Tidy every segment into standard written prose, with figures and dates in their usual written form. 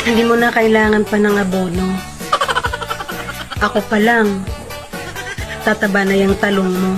Hindi mo na kailangan pa ng abono. Ako pa lang. Tataba na yung talong mo.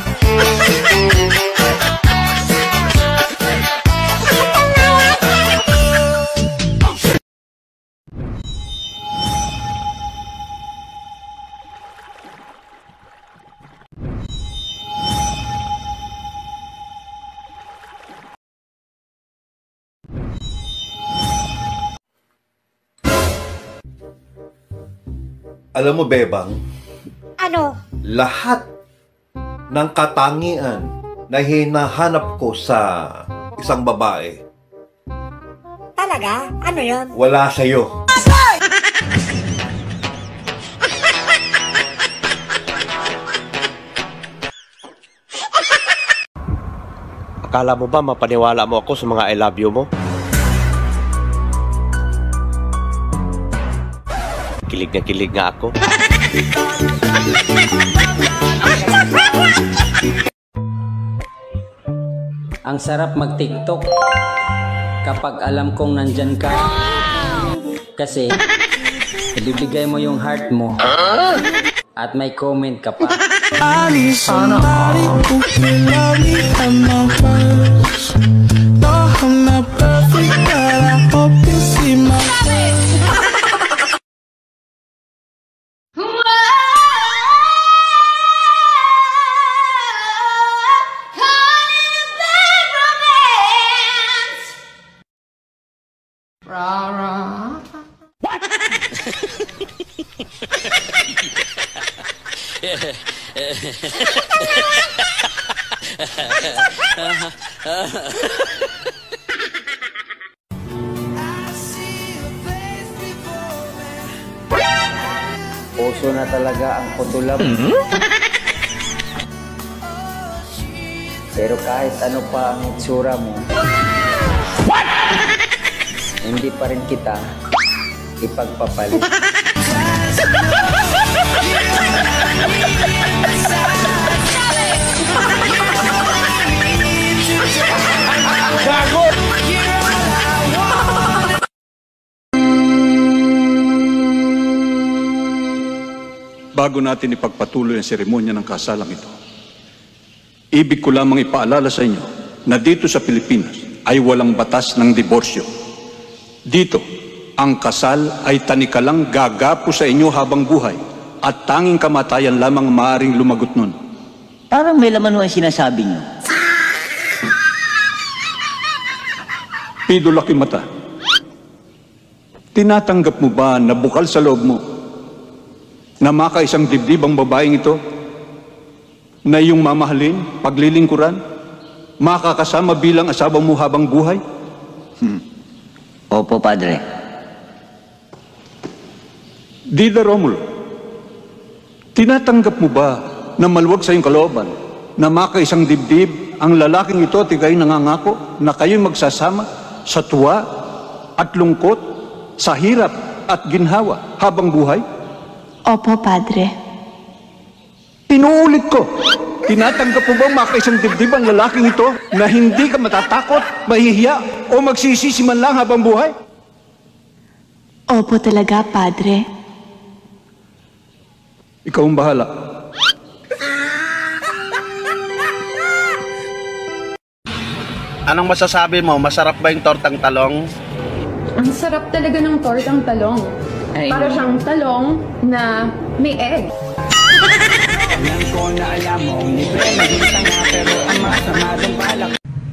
Alam mo, Bebang, Ano? lahat ng katangian na hinahanap ko sa isang babae, Talaga? Ano yun? wala sa'yo. Akala mo ba mapaniwala mo ako sa mga I love you mo? Kilig nga ako. Ang sarap mag-TikTok kapag alam kong nandyan ka. Kasi ibibigay mo yung heart mo at may comment ka pa. Sana all. No, I'm not perfect, but I hope you see my face. Puso na talaga ang putulab. Pero kahit ano pa ang itsura mo, hindi pa rin kita ipagpapalit. Bago natin ipagpatuloy ang seremonya ng kasalang ito, ibig ko lamang ipaalala sa inyo na dito sa Pilipinas ay walang batas ng diborsyo. Dito, ang kasal ay tanikalang gagapo sa inyo habang buhay at tanging kamatayan lamang maaaring lumagot nun. Parang may laman mo ang sinasabi niyo. Pido laki mata, tinatanggap mo ba na bukal sa loob mo na makaisang dibdib ang babaeng ito na iyong mamahalin, paglilingkuran, makakasama bilang asawa mo habang buhay? Opo, Padre. Dida Romulo, tinatanggap mo ba na maluwag sa iyong kalooban na makaisang dibdib ang lalaking ito at ikaw'y nangangako na kayo'y magsasama sa tuwa at lungkot, sa hirap at ginhawa habang buhay? Opo, Padre. Inuulit ko, tinatanggap mo ba makaisang dibdib ang lalaking ito na hindi ka matatakot, mahihiya o magsisisi man lang habang buhay? Opo talaga, Padre. Ikaw ang bahala. Anong masasabi mo? Masarap ba yung tortang talong? Ang sarap talaga ng tortang talong. Para siyang talong na may egg.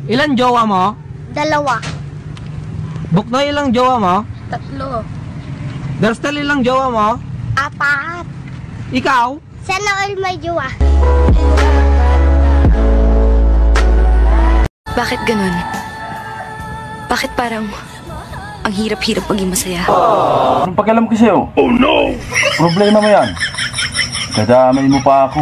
Ilan jowa mo? 2. Buknoy, ilang jowa mo? 3. Darstal, ilang jowa mo? 4. Ikaw? Sana all may jowa. Bakit ganun? Bakit parang ang hirap-hirap maging masaya? Anong pakialam ko sa'yo? Oh no! Problema mo yan. Dadamay mo pa ako.